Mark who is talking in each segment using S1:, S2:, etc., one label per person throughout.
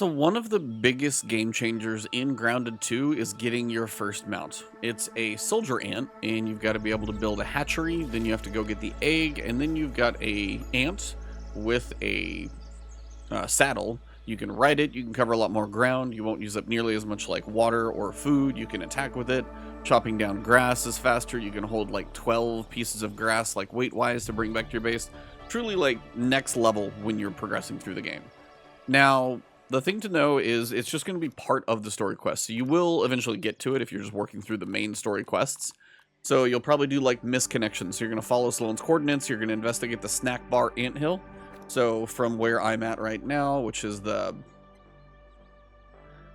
S1: So one of the biggest game changers in Grounded 2 is getting your first mount. It's a soldier ant, and you've got to be able to build a hatchery, then you have to go get the egg, and then you've got a ant with a saddle. You can ride it, you can cover a lot more ground, you won't use up nearly as much like water or food, you can attack with it. Chopping down grass is faster, you can hold like 12 pieces of grass like weight-wise to bring back to your base. Truly like next level when you're progressing through the game. Now, the thing to know is it's just going to be part of the story quest. So you will eventually get to it if you're just working through the main story quests. So you'll probably do like misconnections. So you're going to follow Sloane's coordinates. You're going to investigate the snack bar anthill. So from where I'm at right now, which is I'm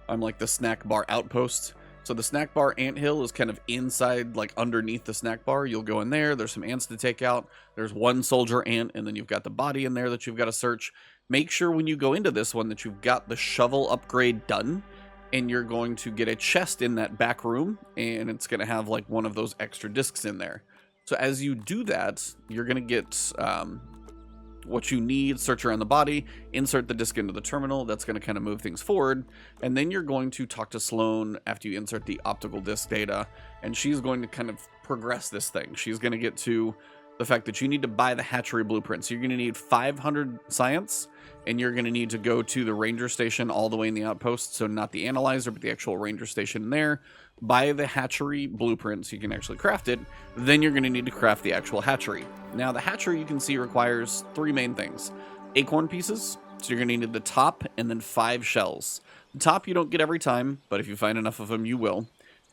S1: like the snack bar outpost. So the snack bar anthill is kind of inside, like underneath the snack bar. You'll go in there. There's some ants to take out. There's one soldier ant, and then you've got the body in there that you've got to search. Make sure when you go into this one that you've got the shovel upgrade done, and you're going to get a chest in that back room, and it's going to have like one of those extra discs in there. So as you do that, you're going to get what you need, search around the body, insert the disc into the terminal. That's going to kind of move things forward. And then you're going to talk to Sloane after you insert the optical disc data, and she's going to kind of progress this thing. She's going to get to the fact that you need to buy the hatchery blueprint. So you're going to need 500 science, and you're going to need to go to the ranger station all the way in the outpost. So not the analyzer, but the actual ranger station there. Buy the hatchery blueprint so you can actually craft it. Then you're going to need to craft the actual hatchery. Now the hatchery, you can see, requires three main things. Acorn pieces. So you're going to need the top and then 5 shells. The top you don't get every time, but if you find enough of them, you will.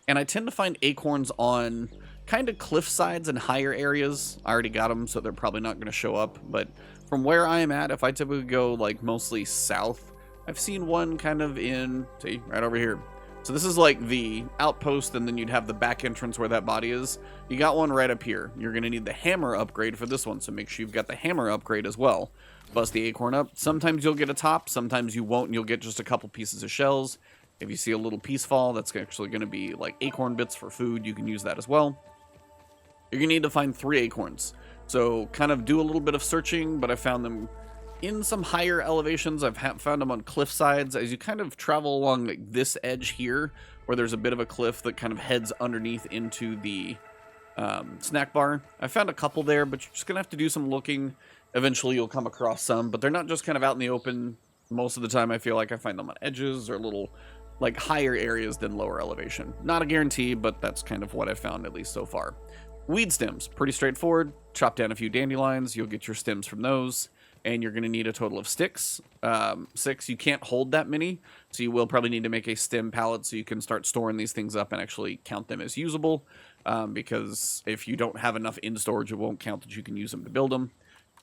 S1: And I tend to find acorns on kind of cliff sides and higher areas. I already got them, so they're probably not going to show up. But from where I am at, if I typically go like mostly south, I've seen one kind of in, see, right over here. So this is like the outpost, and then you'd have the back entrance where that body is. You got one right up here. You're going to need the hammer upgrade for this one, so make sure you've got the hammer upgrade as well. Bust the acorn up. Sometimes you'll get a top, sometimes you won't, and you'll get just a couple pieces of shells. If you see a little piece fall, that's actually going to be like acorn bits for food. You can use that as well. You're going to need to find 3 acorns. So kind of do a little bit of searching, but I found them in some higher elevations. I've found them on cliff sides. As you kind of travel along like this edge here, where there's a bit of a cliff that kind of heads underneath into the snack bar. I found a couple there, but you're just going to have to do some looking. Eventually you'll come across some, but they're not just kind of out in the open. Most of the time I feel like I find them on edges or little like higher areas than lower elevation. Not a guarantee, but that's kind of what I found, at least so far. Weed stems, pretty straightforward. Chop down a few dandelions, you'll get your stems from those, and you're going to need a total of sticks. 6, you can't hold that many, so you will probably need to make a stem pallet so you can start storing these things up and actually count them as usable, because if you don't have enough in storage, it won't count that you can use them to build them.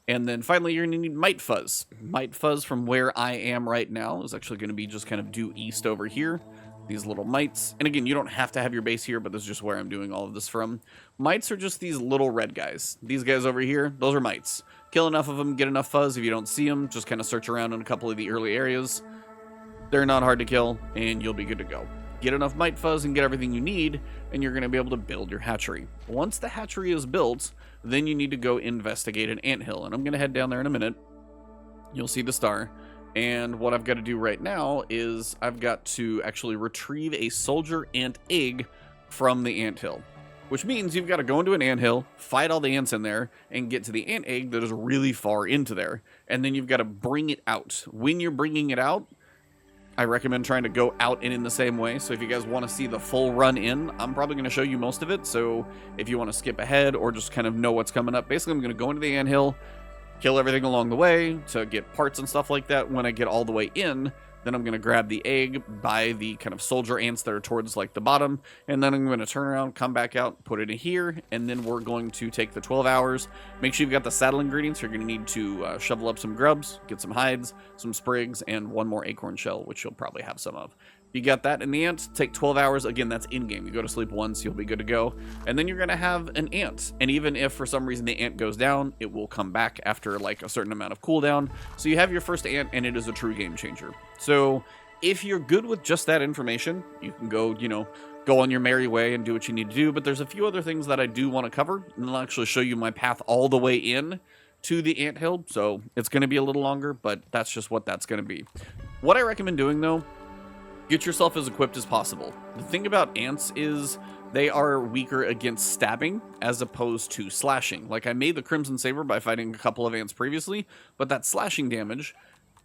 S1: And then finally, you're going to need mite fuzz. Mite fuzz from where I am right now is actually going to be just kind of due east over here. These little mites. And again, you don't have to have your base here, but this is just where I'm doing all of this from. Mites are just these little red guys. These guys over here, those are mites. Kill enough of them, get enough fuzz. If you don't see them, just kind of search around in a couple of the early areas. They're not hard to kill, and you'll be good to go. Get enough mite fuzz and get everything you need, and you're going to be able to build your hatchery. Once the hatchery is built, then you need to go investigate an anthill, and I'm going to head down there in a minute. You'll see the star. And what I've got to do right now is I've got to actually retrieve a soldier ant egg from the anthill. Which means you've got to go into an anthill, fight all the ants in there, and get to the ant egg that is really far into there. And then you've got to bring it out. When you're bringing it out, I recommend trying to go out and in the same way. So if you guys want to see the full run in, I'm probably going to show you most of it. So if you want to skip ahead or just kind of know what's coming up, basically I'm going to go into the anthill, kill everything along the way to get parts and stuff like that. When I get all the way in, then I'm going to grab the egg, buy the kind of soldier ants that are towards like the bottom, and then I'm going to turn around, come back out, put it in here, and then we're going to take the 12 hours. Make sure you've got the saddle ingredients. You're going to need to shovel up some grubs, get some hides, some sprigs, and one more acorn shell, which you'll probably have some of. You got that in the ant, take 12 hours. Again, that's in-game. You go to sleep once, you'll be good to go. And then you're going to have an ant. And even if for some reason the ant goes down, it will come back after like a certain amount of cooldown. So you have your first ant, and it is a true game changer. So if you're good with just that information, you can go, go on your merry way and do what you need to do. But there's a few other things that I do want to cover, and I'll actually show you my path all the way in to the anthill. So it's going to be a little longer, but that's just what that's going to be. What I recommend doing, though, get yourself as equipped as possible. The thing about ants is they are weaker against stabbing as opposed to slashing. Like, I made the Crimson Saber by fighting a couple of ants previously, but that's slashing damage.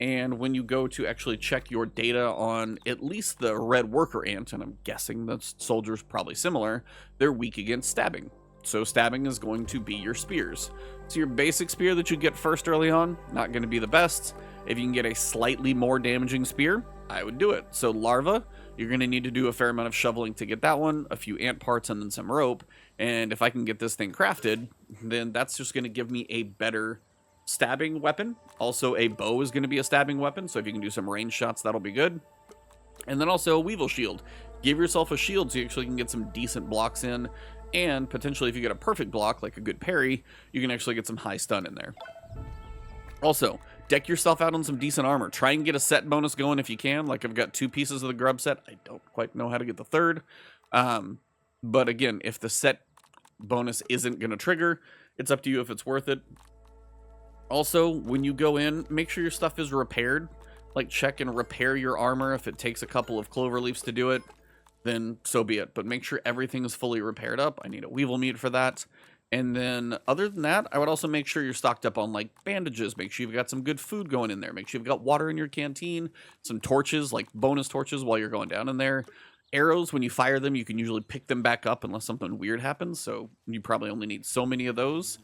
S1: And when you go to actually check your data on at least the red worker ant, and I'm guessing the soldier's probably similar, they're weak against stabbing. So stabbing is going to be your spears. So your basic spear that you get first early on, not going to be the best. If you can get a slightly more damaging spear, I would do it. So larva, you're going to need to do a fair amount of shoveling to get that one, a few ant parts, and then some rope. And if I can get this thing crafted, then that's just going to give me a better stabbing weapon. Also, a bow is going to be a stabbing weapon, so if you can do some range shots, that'll be good. And then also a Weevil shield. Give yourself a shield so you actually can get some decent blocks in, and potentially if you get a perfect block, like a good parry, you can actually get some high stun in there. Also, deck yourself out on some decent armor. Try and get a set bonus going if you can. Like, I've got 2 pieces of the grub set. I don't quite know how to get the third. But again, if the set bonus isn't going to trigger, it's up to you if it's worth it. Also, when you go in, make sure your stuff is repaired. Like, check and repair your armor. If it takes a couple of clover leaves to do it, then so be it. But make sure everything is fully repaired up. I need a weevil meat for that. And then, other than that, I would also make sure you're stocked up on, like, bandages. Make sure you've got some good food going in there. Make sure you've got water in your canteen. Some torches, like bonus torches while you're going down in there. Arrows, when you fire them, you can usually pick them back up unless something weird happens. So, you probably only need so many of those.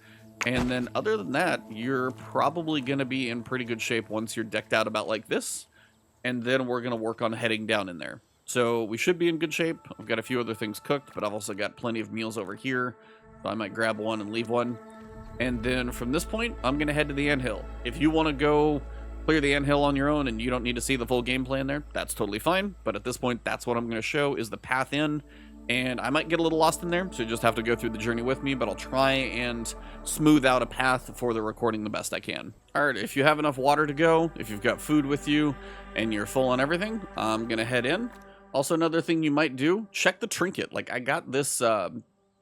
S1: And then other than that, you're probably going to be in pretty good shape once you're decked out about like this. And then we're going to work on heading down in there. So we should be in good shape. I've got a few other things cooked, but I've also got plenty of meals over here. So I might grab one and leave one. And then from this point, I'm going to head to the anthill. If you want to go clear the anthill on your own and you don't need to see the full game plan there, that's totally fine. But at this point, that's what I'm going to show is the path in. And I might get a little lost in there, so you just have to go through the journey with me, but I'll try and smooth out a path for the recording the best I can. Alright, if you have enough water to go, if you've got food with you, and you're full on everything, I'm going to head in. Also, another thing you might do, check the trinket. Like, I got this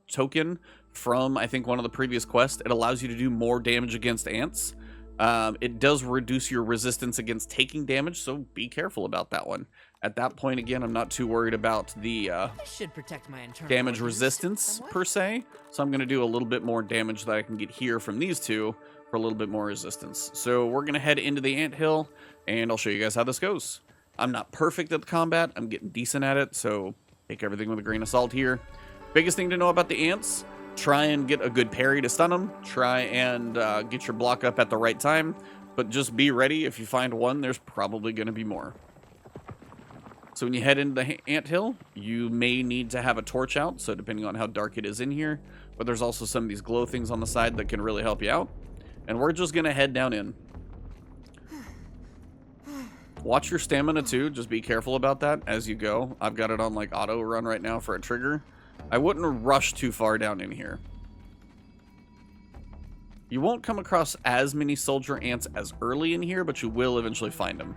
S1: token from, I think, one of the previous quests. It allows you to do more damage against ants. It does reduce your resistance against taking damage, so be careful about that one. At that point, again, I'm not too worried about the
S2: should protect my internal
S1: damage
S2: organs
S1: resistance,
S2: somewhat.
S1: per se. So I'm going to do a little bit more damage that I can get here from these two for a little bit more resistance. So we're going to head into the anthill, and I'll show you guys how this goes. I'm not perfect at the combat. I'm getting decent at it, so take everything with a grain of salt here. Biggest thing to know about the ants, try and get a good parry to stun them. Try and get your block up at the right time, but just be ready. If you find one, there's probably going to be more. So when you head into the anthill, you may need to have a torch out, so depending on how dark it is in here. But there's also some of these glow things on the side that can really help you out. And we're just going to head down in. Watch your stamina too, just be careful about that as you go. I've got it on like auto run right now for a trigger. I wouldn't rush too far down in here. You won't come across as many soldier ants as early in here, but you will eventually find them.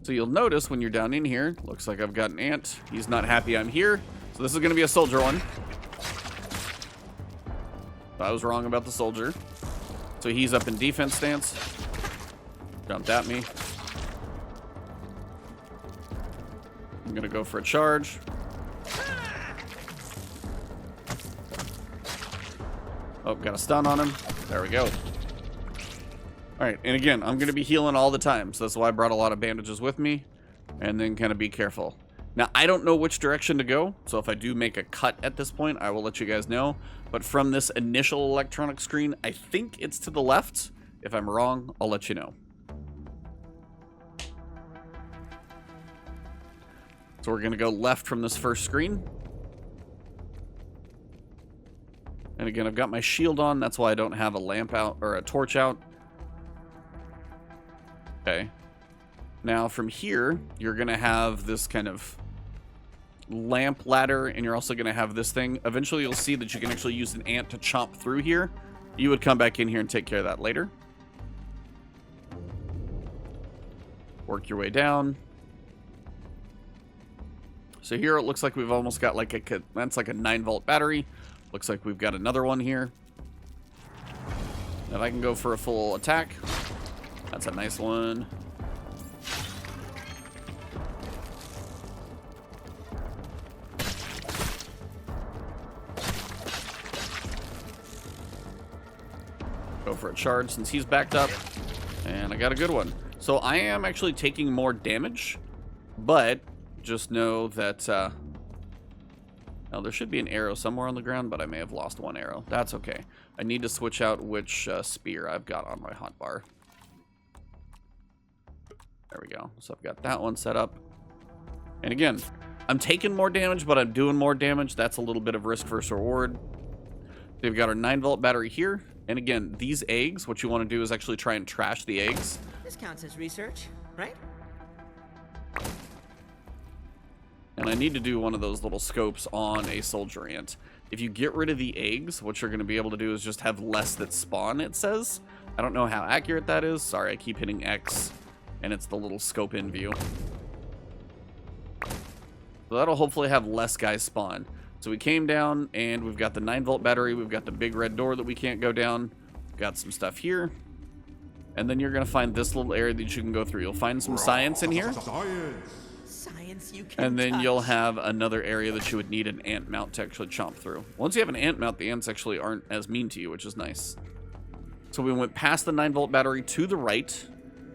S1: So you'll notice when you're down in here, looks like I've got an ant. He's not happy I'm here. So this is going to be a soldier one. I was wrong about the soldier. So he's up in defense stance. Jumped at me. I'm going to go for a charge. Oh, got a stun on him. There we go. Alright, and again, I'm going to be healing all the time, so that's why I brought a lot of bandages with me. And then kind of be careful. Now, I don't know which direction to go, so if I do make a cut at this point, I will let you guys know. But from this initial electronic screen, I think it's to the left. If I'm wrong, I'll let you know. So we're going to go left from this first screen. And again, I've got my shield on, that's why I don't have a lamp out, or a torch out. Okay. Now from here, you're going to have this kind of lamp ladder, and you're also going to have this thing. Eventually you'll see that you can actually use an ant to chomp through here. You would come back in here and take care of that later. Work your way down. So here it looks like we've almost got like that's like a 9-volt battery. Looks like we've got another one here. If I can go for a full attack, that's a nice one. Go for a charge since he's backed up. And I got a good one. So I am actually taking more damage, but just know that now there should be an arrow somewhere on the ground, but I may have lost one arrow. That's okay. I need to switch out which spear I've got on my hotbar. There we go. So I've got that one set up. And again, I'm taking more damage, but I'm doing more damage. That's a little bit of risk versus reward. We've got our 9-volt battery here. And again, these eggs, what you want to do is actually try and trash the eggs.
S2: This counts as research, right?
S1: And I need to do one of those little scopes on a soldier ant. If you get rid of the eggs, what you're going to be able to do is just have less that spawn, it says. I don't know how accurate that is. Sorry, I keep hitting X, and it's the little scope in view. So that'll hopefully have less guys spawn. So we came down, and we've got the 9-volt battery. We've got the big red door that we can't go down. Got some stuff here. And then you're going to find this little area that you can go through. You'll find some science in here.
S2: Science you can
S1: And then
S2: touch.
S1: you'll have another area that you would need an ant mount to actually chomp through. Once you have an ant mount, the ants actually aren't as mean to you, which is nice. So we went past the 9-volt battery to the right.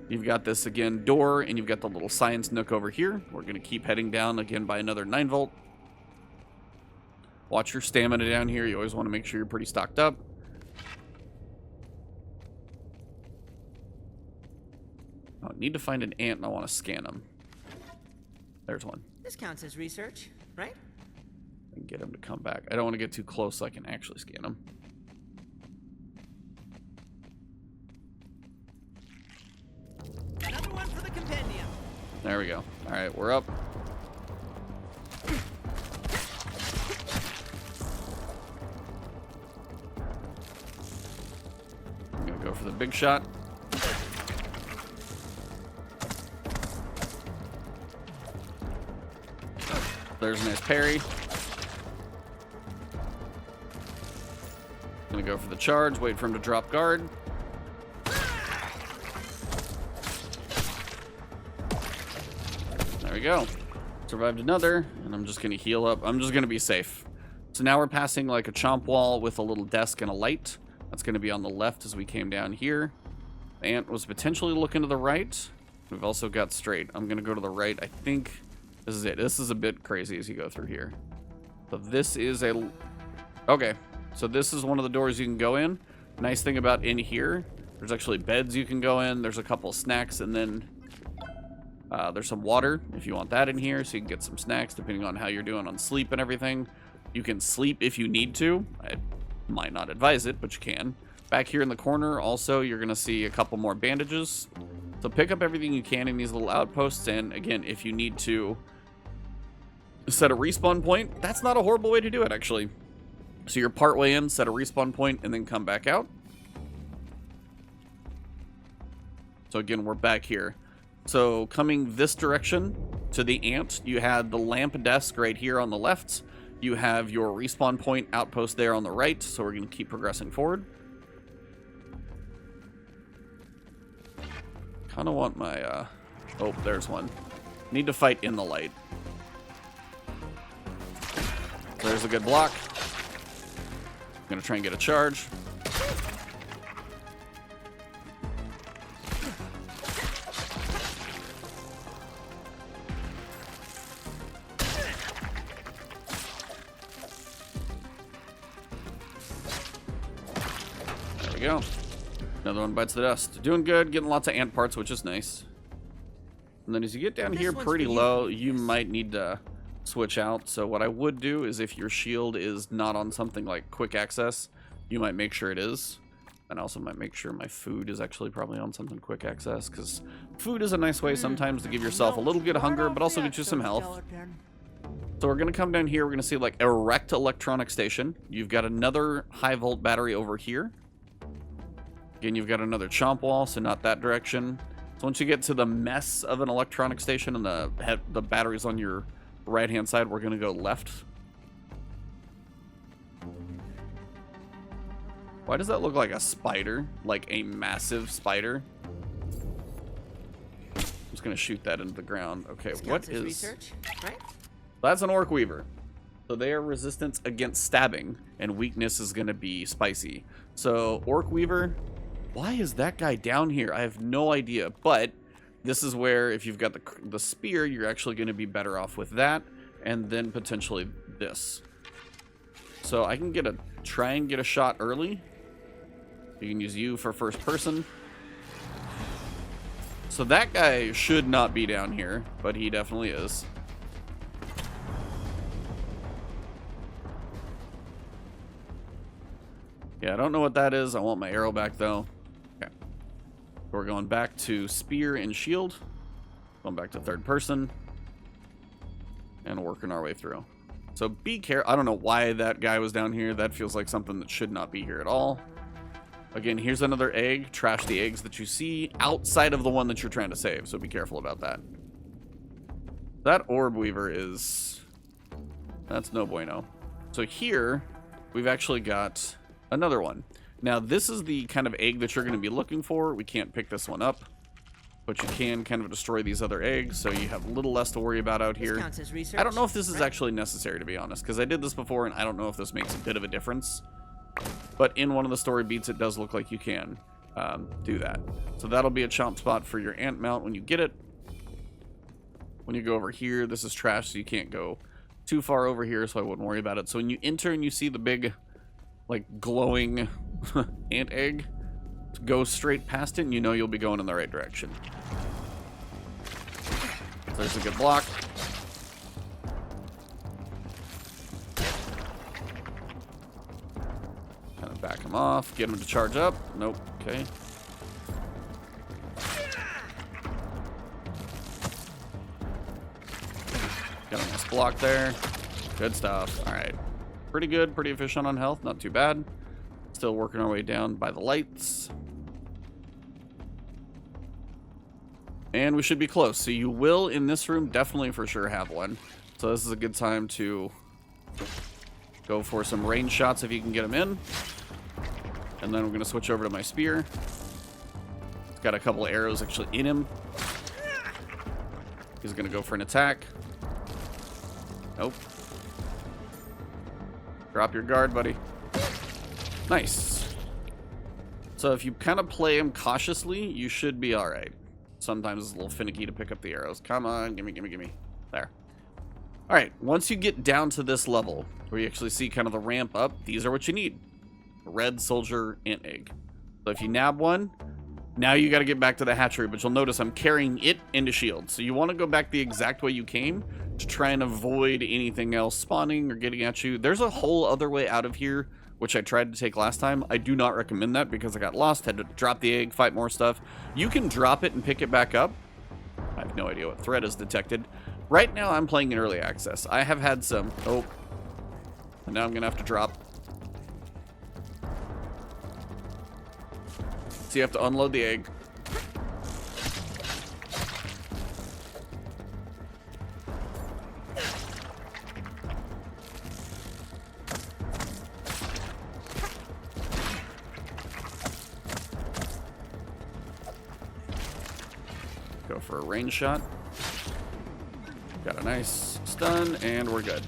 S1: You've got this, again, door, and you've got the little science nook over here. We're going to keep heading down, again, by another 9-volt. Watch your stamina down here. You always want to make sure you're pretty stocked up. I need to find an ant, and I want to scan him. There's one.
S2: This counts as research, right?
S1: And get him to come back. I don't want to get too close so I can actually scan him.
S2: Another one for the compendium.
S1: There we go. All right, we're up. I'm going to go for the big shot. There's a nice parry. Gonna go for the charge, wait for him to drop guard. There we go. Survived another, and I'm just gonna heal up. I'm just gonna be safe. So now we're passing like a chomp wall with a little desk and a light. That's gonna be on the left as we came down here. The ant was potentially looking to the right. We've also got straight. I'm gonna go to the right. I think this is it. This is a bit crazy as you go through here. So this is a... Okay. So this is one of the doors you can go in. Nice thing about in here, there's actually beds you can go in. There's a couple snacks, and then there's some water if you want that in here, so you can get some snacks depending on how you're doing on sleep and everything. You can sleep if you need to. I might not advise it, but you can. Back here in the corner, also, you're going to see a couple more bandages. So pick up everything you can in these little outposts, and again, if you need to set a respawn point, that's not a horrible way to do it, actually. So you're part way in, set a respawn point, and then come back out. So again, we're back here. So coming this direction to the ant, you had the lamp desk right here on the left. You have your respawn point outpost there on the right, so we're going to keep progressing forward. Kind of want my, oh, there's one. Need to fight in the light. There's a good block. I'm gonna try and get a charge. There we go. Another one bites the dust. Doing good, getting lots of ant parts, which is nice. And then as you get down here pretty low, you might need to switch out. So what I would do is if your shield is not on something like quick access, you might make sure it is. And I also might make sure my food is actually probably on something quick access, because food is a nice way sometimes to give yourself a little bit of hunger, but also get you some health. So we're going to come down here. We're going to see like erect electronic station. You've got another high volt battery over here. Again, you've got another chomp wall, so not that direction. So once you get to the mess of an electronic station and the batteries on your right hand side, we're going to go left. Why does that look like a spider? Like a massive spider? I'm just gonna shoot that into the ground. Okay, what is...
S2: research, right?
S1: That's an orc weaver. So they are resistance against stabbing, and weakness is gonna be spicy. So orc weaver, why is that guy down here? I have no idea, but this is where if you've got the spear, you're actually gonna be better off with that, and then potentially this. So I can try and get a shot early. You can use you for first person. So that guy should not be down here, but he definitely is. Yeah, I don't know what that is. I want my arrow back though. Okay. We're going back to spear and shield. Going back to third person. And working our way through. So be careful. I don't know why that guy was down here. That feels like something that should not be here at all. Again, here's another egg. Trash the eggs that you see outside of the one that you're trying to save. So be careful about that. That orb weaver is... That's no bueno. So here, we've actually got another one. Now, this is the kind of egg that you're going to be looking for. We can't pick this one up. But you can kind of destroy these other eggs, so you have a little less to worry about out here. I don't know if this is actually necessary, to be honest, because I did this before, and I don't know if this makes a bit of a difference. But in one of the story beats, it does look like you can do that. So that'll be a chomp spot for your ant mount when you get it. When you go over here, this is trash, so you can't go too far over here, so I wouldn't worry about it. So when you enter and you see the big, like, glowing ant egg, go straight past it, and you know you'll be going in the right direction. There's a good block. Kind of back him off. Get him to charge up. Nope. Okay. Got a nice block there. Good stuff. All right. Pretty good. Pretty efficient on health. Not too bad. Still working our way down by the lights. And we should be close. So you will, in this room, definitely for sure have one. So this is a good time to go for some range shots if you can get them in. And then we're going to switch over to my spear. It's got a couple of arrows actually in him. He's going to go for an attack. Nope. Drop your guard, buddy. Nice. So if you kind of play him cautiously, you should be all right. Sometimes it's a little finicky to pick up the arrows. Come on, gimme, gimme, gimme. There. All right, once you get down to this level, where you actually see kind of the ramp up, these are what you need. A red soldier ant egg. So if you nab one, now you got to get back to the hatchery, but you'll notice I'm carrying it into shield. So you want to go back the exact way you came to try and avoid anything else spawning or getting at you. There's a whole other way out of here, which I tried to take last time. I do not recommend that because I got lost, had to drop the egg, fight more stuff. You can drop it and pick it back up. I have no idea what threat is detected. Right now, I'm playing in early access. I have had some... Oh. And now I'm going to have to drop. So you have to unload the egg. Go for a range shot. Got a nice stun, and we're good.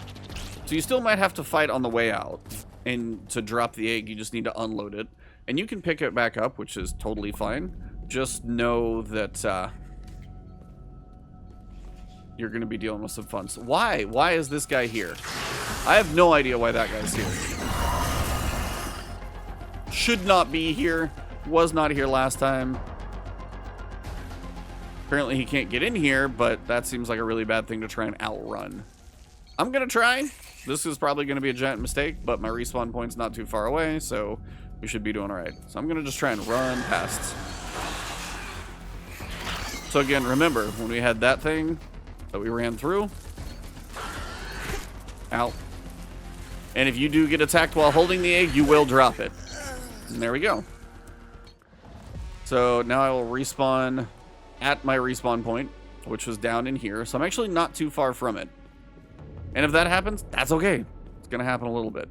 S1: So you still might have to fight on the way out. And to drop the egg, you just need to unload it. And you can pick it back up, which is totally fine. Just know that you're going to be dealing with some fun. So why? Why is this guy here? I have no idea why that guy's here. Should not be here. Was not here last time. Apparently he can't get in here, but that seems like a really bad thing to try and outrun. I'm going to try. This is probably going to be a giant mistake, but my respawn point's not too far away, so we should be doing all right. So I'm going to just try and run past. So again, remember, when we had that thing that we ran through. Ow. And if you do get attacked while holding the egg, you will drop it. And there we go. So now I will respawn at my respawn point, which was down in here. So I'm actually not too far from it. And if that happens, that's okay. It's going to happen a little bit.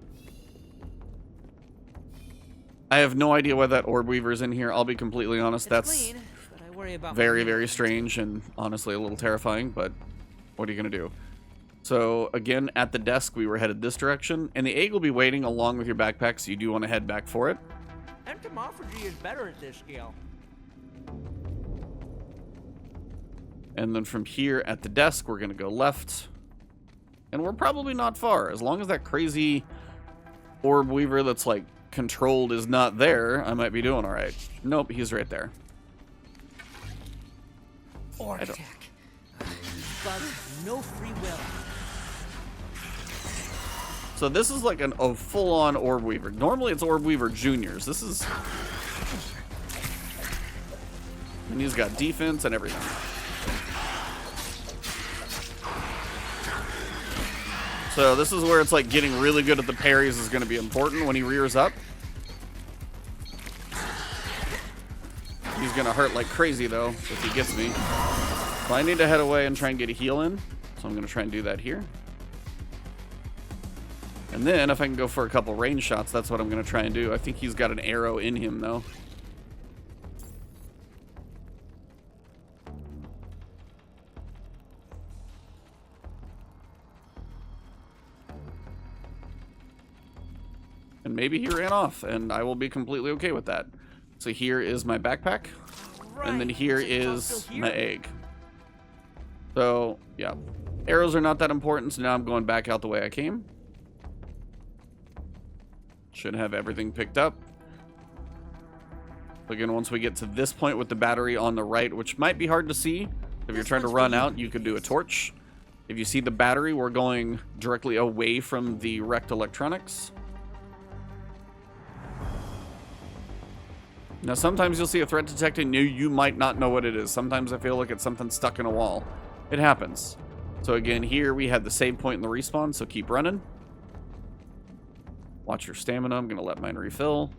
S1: I have no idea why that orb weaver's in here. I'll be completely honest.
S2: It's
S1: That's
S2: clean, but I worry about
S1: very,
S2: my
S1: very strange and honestly a little terrifying, but what are you going to do? So again, at the desk, we were headed this direction, and the egg will be waiting along with your backpack, so you do want to head back for it.
S2: entomophagy is better at this scale.
S1: And then from here at the desk, we're going to go left. And we're probably not far. As long as that crazy orb weaver that's like controlled is not there, I might be doing all right. Nope, he's right there.
S2: Orb attack. Bugs have no free will.
S1: So this is like a full-on orb weaver. Normally it's orb weaver juniors. This is... And he's got defense and everything. So this is where it's like getting really good at the parries is going to be important when he rears up. He's going to hurt like crazy though if he gets me. So I need to head away and try and get a heal in. So I'm going to try and do that here. And then if I can go for a couple range shots, that's what I'm going to try and do. I think he's got an arrow in him though. And maybe he ran off, and I will be completely okay with that. So here is my backpack, and then here is my egg. So, yeah. Arrows are not that important, so now I'm going back out the way I came. Should have everything picked up. Again, once we get to this point with the battery on the right, which might be hard to see. If you're trying to run out, you could do a torch. If you see the battery, we're going directly away from the wrecked electronics. Now, sometimes you'll see a threat detecting you might not know what it is. Sometimes I feel like it's something stuck in a wall. It happens. So again, here we had the save point in the respawn, so keep running. Watch your stamina. I'm going to let mine refill.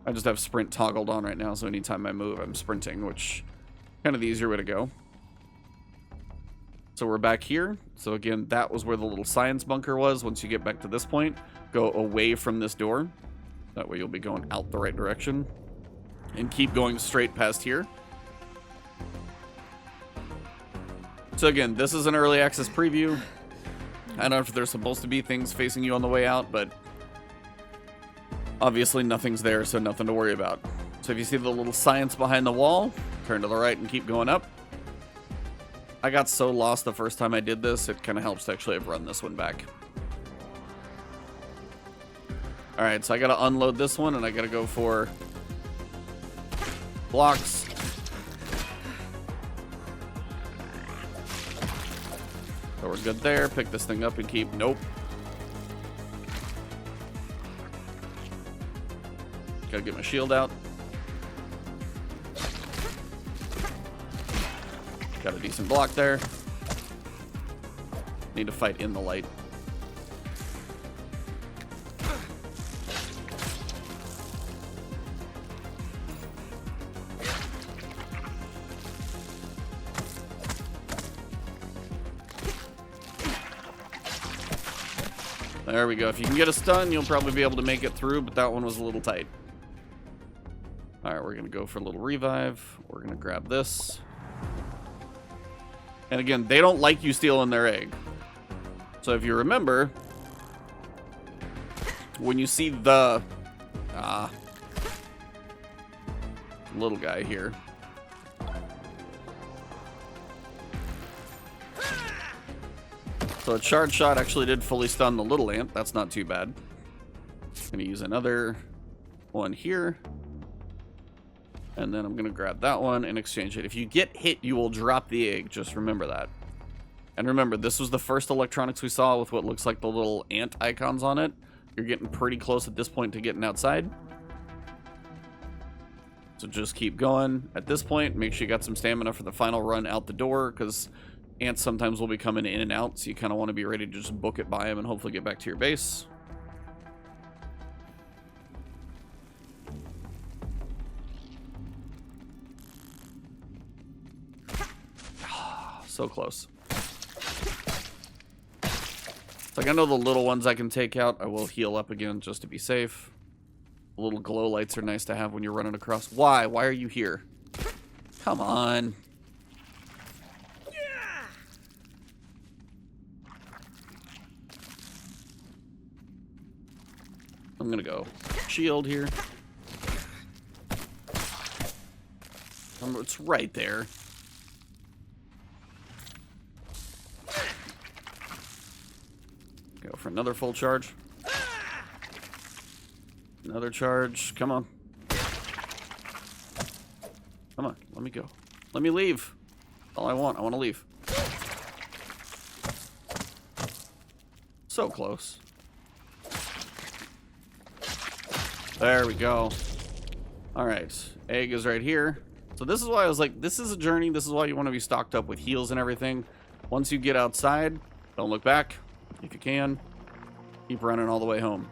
S1: I just have sprint toggled on right now, so anytime I move, I'm sprinting, which is kind of the easier way to go. So we're back here. So again, that was where the little science bunker was. Once you get back to this point, go away from this door. That way you'll be going out the right direction. And keep going straight past here. So again, this is an early access preview. I don't know if there's supposed to be things facing you on the way out, but obviously nothing's there, so nothing to worry about. So if you see the little science behind the wall, turn to the right and keep going up. I got so lost the first time I did this, it kind of helps to actually have run this one back. Alright, so I gotta unload this one, and I gotta go for blocks. So we're good there. Pick this thing up and keep... Nope. Gotta get my shield out. Got a decent block there. Need to fight in the light. There we go. If you can get a stun, you'll probably be able to make it through, but that one was a little tight. Alright, we're going to go for a little revive. We're going to grab this. And again, they don't like you stealing their egg. So if you remember, when you see the little guy here, so a charge shot actually did fully stun the little ant. That's not too bad. Gonna use another one here. And then I'm gonna grab that one and exchange it. If you get hit, you will drop the egg. Just remember that. And remember, this was the first electronics we saw with what looks like the little ant icons on it. You're getting pretty close at this point to getting outside. So just keep going. At this point, make sure you got some stamina for the final run out the door, because ants sometimes will be coming in and out, so you kind of want to be ready to just book it by them and hopefully get back to your base. So close. Like, I know the little ones I can take out. I will heal up again just to be safe. The little glow lights are nice to have when you're running across. Why? Why are you here? Come on. I'm gonna go shield here. It's right there. Go for another full charge. Another charge. Come on. Come on. Let me go. Let me leave. That's all I want. I want to leave. So close. There we go. All right. Egg is right here. So this is why I was like, this is a journey. This is why you want to be stocked up with heals and everything. Once you get outside, don't look back. If you can, keep running all the way home.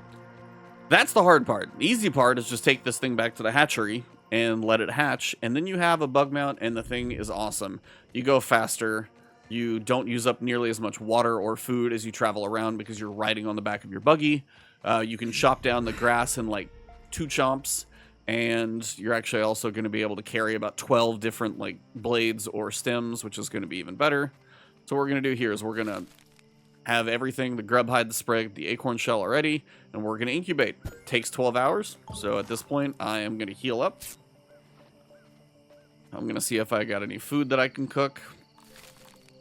S1: That's the hard part. The easy part is just take this thing back to the hatchery and let it hatch. And then you have a bug mount and the thing is awesome. You go faster. You don't use up nearly as much water or food as you travel around because you're riding on the back of your buggy. You can chop down the grass in like 2 chomps. And you're actually also going to be able to carry about 12 different like blades or stems, which is going to be even better. So what we're going to do here is we're going to have everything, the grub hide, the sprig, the acorn shell already, and we're going to incubate. It takes 12 hours. So at this point, I am going to heal up. I'm going to see if I got any food that I can cook.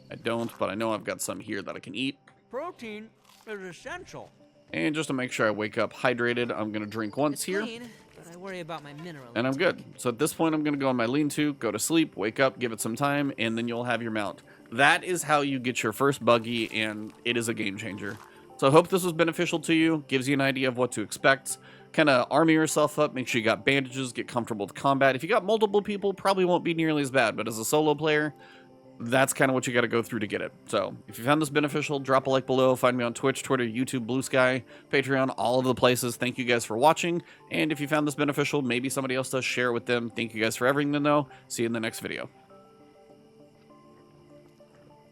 S1: I don't, but I know I've got some here that I can eat.
S2: Protein is essential.
S1: And just to make sure I wake up hydrated, I'm going to drink once
S2: It's
S1: here.
S2: clean, but I worry about my minerals.
S1: And I'm good. So at this point, I'm going to go on my lean-to, go to sleep, wake up, give it some time, and then you'll have your mount. That is how you get your first buggy, and it is a game changer. So I hope this was beneficial to you, gives you an idea of what to expect. Kind of armor yourself up, make sure you got bandages, get comfortable with combat. If you got multiple people, probably won't be nearly as bad, but as a solo player, that's kind of what you got to go through to get it. So if you found this beneficial, drop a like below. Find me on Twitch, Twitter, YouTube, Blue Sky, Patreon, all of the places. Thank you guys for watching. And if you found this beneficial, maybe somebody else does, share it with them. Thank you guys for everything, though. See you in the next video.